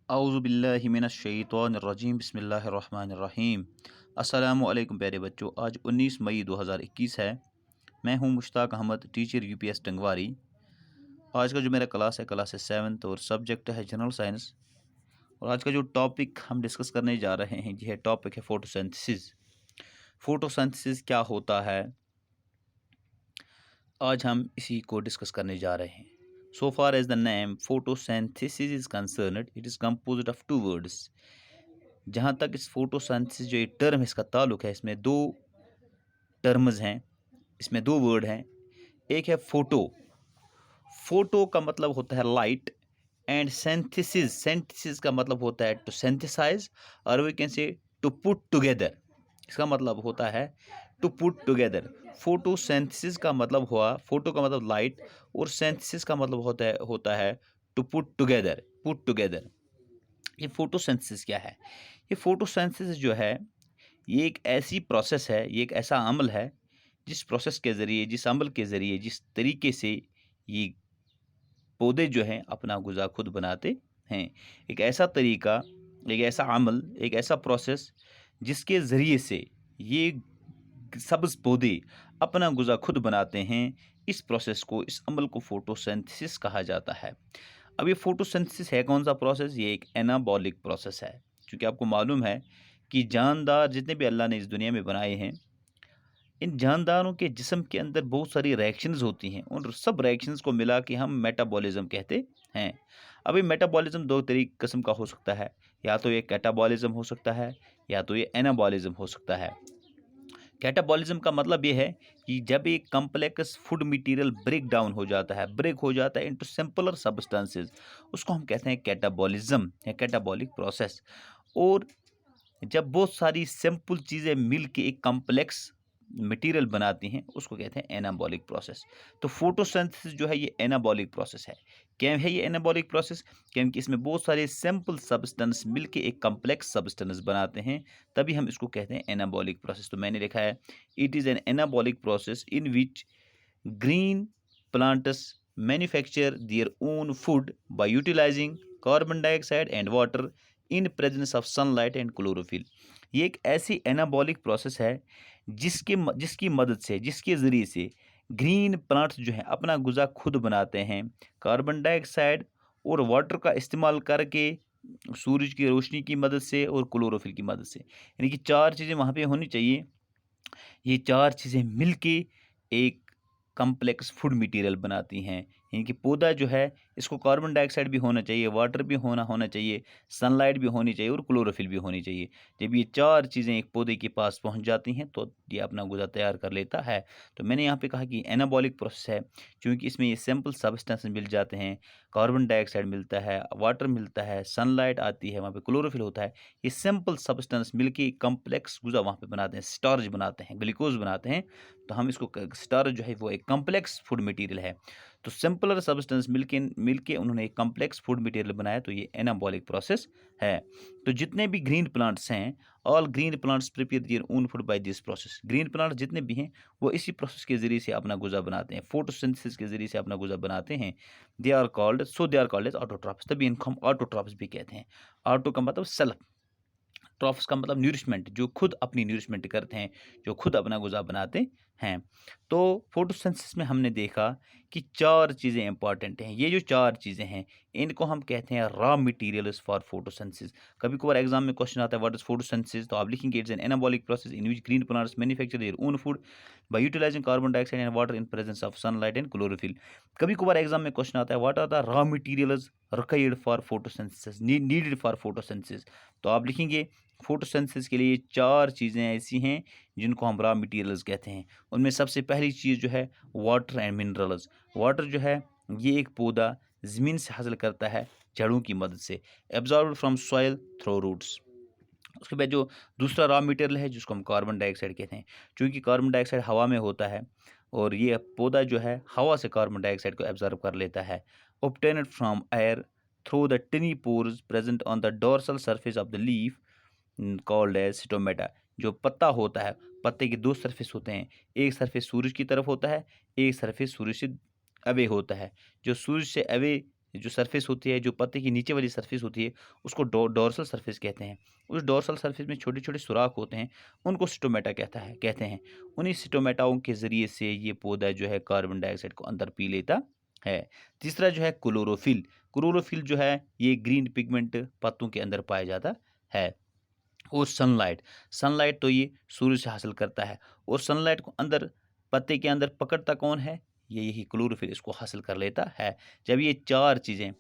औज़ुबिल्लाहिमिनश्शैतानिर्रजीम बिस्मिल्लाहिर्रहमानिर्रहीम। अस्सलामुअलैकुम प्यारे बच्चों, आज 19 मई 2021 है। मैं हूं मुश्ताक अहमद, टीचर यूपीएस टंगवारी। आज का जो मेरा क्लास है, क्लास है 7th और सब्जेक्ट है जनरल साइंस। और आज का जो टॉपिक हम डिस्कस करने जा रहे हैं, यह टॉपिक है फोटोसिंथेसिस। फोटोसिंथेसिस क्या होता है, आज हम इसी को डिस्कस करने जा रहे हैं। So far as the name photosynthesis is concerned, it is composed of two words. जहाँ तक इस फोटोसिंथेसिस जो ये टर्म है, इसका ताल्लुक है, इसमें दो टर्म्स हैं, इसमें दो वर्ड हैं। एक है फोटो। फोटो का मतलब होता है लाइट, एंड सिंथेसिस, सिंथेसिस का मतलब होता है टू सिंथेसाइज, और we can say to put together. इसका मतलब होता है टू पुट टुगेदर। फोटोसिंथेसिस का मतलब हुआ, फोटो का मतलब लाइट, और सिंथेसिस का मतलब होता है to put together, put together. ये फोटोसिंथेसिस क्या है? ये फोटोसिंथेसिस जो है, ये एक ऐसी प्रोसेस है, ये एक ऐसा अमल है जिस प्रोसेस के ज़रिए, जिस अमल के ज़रिए, जिस तरीके से ये पौधे जो हैं अपना ग़िज़ा खुद बनाते हैं। एक ऐसा तरीका, एक ऐसा अमल, एक ऐसा प्रोसेस जिसके ज़रिए से ये सब्ज़ पौधे अपना ग़िज़ा खुद बनाते हैं। इस प्रोसेस को, इस अमल को फोटोसिंथेसिस कहा जाता है। अब ये फोटोसिंथेसिस है कौन सा प्रोसेस? ये एक एनाबॉलिक प्रोसेस है। क्योंकि आपको मालूम है कि जानदार जितने भी अल्लाह ने इस दुनिया में बनाए हैं, इन जानदारों के जिस्म के अंदर बहुत सारी रिएक्शंस होती हैं। उन सब रिएक्शंस को मिला के हम मेटाबॉलिज्म कहते हैं। अब ये मेटाबॉलिज्म दो तरीके किस्म का हो सकता है, या तो ये कैटाबॉलिज्म हो सकता है, या तो ये एनाबॉलिज्म हो सकता है। कैटाबॉलिज्म का मतलब ये है कि जब एक complex food material break down हो जाता है, ब्रेक हो जाता है इनटू सिंपलर सब्सटेंसेस, उसको हम कहते हैं कैटाबॉलिज्म या कैटाबॉलिक प्रोसेस। और जब बहुत सारी सिंपल चीज़ें मिल के एक कम्प्लेक्स मटेरियल बनाती हैं, उसको कहते हैं एनाबॉलिक प्रोसेस। तो फोटोसिंथेसिस जो है, ये एनाबॉलिक प्रोसेस है। क्या है ये एनाबॉलिक प्रोसेस? क्योंकि इसमें बहुत सारे सिंपल सब्सटेंस मिलके एक कम्प्लेक्स सब्सटेंस बनाते हैं, तभी हम इसको कहते हैं एनाबॉलिक प्रोसेस। तो मैंने लिखा है, it is an anabolic process in which green plants manufacture their own food by utilising carbon dioxide and water in presence of sunlight and chlorophyll. ये एक ऐसी एनाबॉलिक प्रोसेस है जिसकी मदद से, जिसके ज़रिए से ग्रीन प्लांट्स जो हैं अपना ग़िज़ा खुद बनाते हैं, कार्बन डाइऑक्साइड और वाटर का इस्तेमाल करके, सूरज की रोशनी की मदद से और क्लोरोफिल की मदद से। यानी कि चार चीज़ें वहाँ पे होनी चाहिए। ये चार चीज़ें मिलके एक कम्प्लेक्स फूड मटेरियल बनाती हैं। यानी कि पौधा जो है, इसको कार्बन डाइऑक्साइड भी होना चाहिए, वाटर भी होना चाहिए, सनलाइट भी होनी चाहिए और क्लोरोफिल भी होनी चाहिए। जब ये चार चीज़ें एक पौधे के पास पहुंच जाती हैं, तो ये अपना ग़िज़ा तैयार कर लेता है। तो मैंने यहाँ पे कहा कि एनाबॉलिक प्रोसेस है, क्योंकि इसमें ये सिंपल सब्सटेंस मिल जाते हैं, कार्बन डाइऑक्साइड मिलता है, वाटर मिलता है, सनलाइट आती है, वहाँ पे क्लोरोफिल होता है। ये सिंपल सब्सटेंस मिलके कम्प्लेक्स ग़िज़ा वहाँ पे बनाते हैं, स्टार्च बनाते हैं, ग्लूकोज बनाते हैं। तो हम इसको स्टार्च जो है वो एक कम्प्लेक्स फूड मटेरियल है। तो सिंपलर सब्सटेंस मिलके मिलके उन्होंने एक कम्प्लेक्स फूड मटेरियल बनाया, तो ये एनाबॉलिक प्रोसेस है। तो जितने भी ग्रीन प्लांट्स हैं, all green plants prepare their own food by this process. Green plants जितने भी हैं, वो इसी प्रोसेस के ज़रिए से अपना ग़िज़ा बनाते हैं, फोटोसिंथेसिस के ज़रिए से अपना ग़िज़ा बनाते हैं। They are called as autotrophs, तभी इनको हम ऑटोट्रॉफ्स भी कहते हैं। ऑटो का मतलब सेल्फ, ट्रॉफ्स का मतलब न्यूरिशमेंट, जो खुद अपनी न्यूरिशमेंट करते हैं, जो खुद अपना ग़िज़ा बनाते हैं। तो फोटोसिंथेसिस में हमने देखा कि चार चीज़ें इंपॉर्टेंट हैं। ये जो चार चीज़ें हैं, इनको हम कहते हैं रॉ मटेरियल्स फॉर फोटोसिंथेसिस। कभी कभार एग्जाम में क्वेश्चन आता है, व्हाट इज फोटोसिंथेसिस? तो आप लिखेंगे, it's an anabolic process in which green plants manufacture their own food by utilising carbon dioxide and water in presence of sunlight and chlorophyll. कभी कभार एग्जाम में क्वेश्चन आता है, what are the raw materials required for photosynthesis, needed for photosynthesis? तो आप लिखेंगे, photosynthesis के लिए चार चीज़ें ऐसी हैं जिनको हम रॉ मटेरियल्स कहते हैं। उनमें सबसे पहली चीज़ जो है, वाटर एंड मिनरल्स। वाटर जो है, ये एक पौधा ज़मीन से हासिल करता है जड़ों की मदद से, absorbed from soil through roots. उसके बाद जो दूसरा रॉ मटेरियल है, जिसको हम कार्बन डाइऑक्साइड कहते हैं, क्योंकि कार्बन डाइऑक्साइड हवा में होता है और ये पौधा जो है हवा से कार्बन डाइऑक्साइड को एब्जॉर्ब कर लेता है। Obtained from air through the tiny pores present on the dorsal surface of the leaf called as stomata. जो पत्ता होता है, पत्ते के दो सरफेस होते हैं, एक सरफेस सूरज की तरफ होता है, एक सरफेस सूरज से अवे होता है। जो सूरज से अवे जो सरफेस होती है, जो पत्ते की नीचे वाली सरफेस होती है, उसको डोर्सल सरफेस कहते हैं। उस डोर्सल सरफेस में छोटे-छोटे सुराख होते हैं, उनको स्टोमेटा कहते हैं। उन्हीं स्टोमेटाओं के ज़रिए से ये पौधा जो है कार्बन डाइऑक्साइड को अंदर पी लेता है। तीसरा जो है क्लोरोफिल। क्लोरोफिल जो है ये ग्रीन पिगमेंट पत्तों के अंदर पाया जाता है। और सनलाइट, सनलाइट तो ये सूर्य से हासिल करता है, और सनलाइट को अंदर पत्ते के अंदर पकड़ता कौन है? ये यही क्लोरोफिल इसको हासिल कर लेता है। जब ये 4 चीज़ें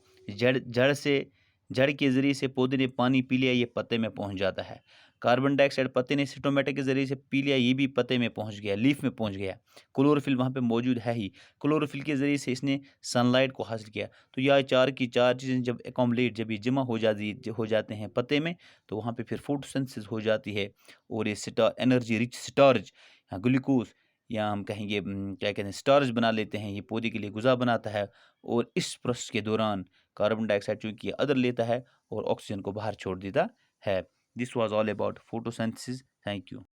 जड़ के ज़रिए से पौधे ने पानी पी लिया, ये पत्ते में पहुँच जाता है। कार्बन डाइऑक्साइड पत्ते ने सिस्टोमेटा के ज़रिए से पी लिया, ये भी पत्ते में पहुँच गया, लीफ में पहुँच गया। क्लोरोफिल वहाँ पे मौजूद है ही। क्लोरोफिल के ज़रिए से इसने सनलाइट को हासिल किया। तो यह 4 की 4 चीज़ें जब एक्युमुलेट, जब ये जमा हो जाते हैं पत्ते में, तो वहाँ पे फिर फोटोसिंथेसिस हो जाती है, और ये एनर्जी रिच स्टार्च या ग्लूकोज, या हम कहेंगे क्या कहते हैं, स्टार्च बना लेते हैं। ये पौधे के लिए ग़िज़ा बनाता है, और इस प्रोसेस के दौरान कार्बन डाइऑक्साइड चूँकि अंदर लेता है और ऑक्सीजन को बाहर छोड़ देता है। This was all about photosynthesis. Thank you.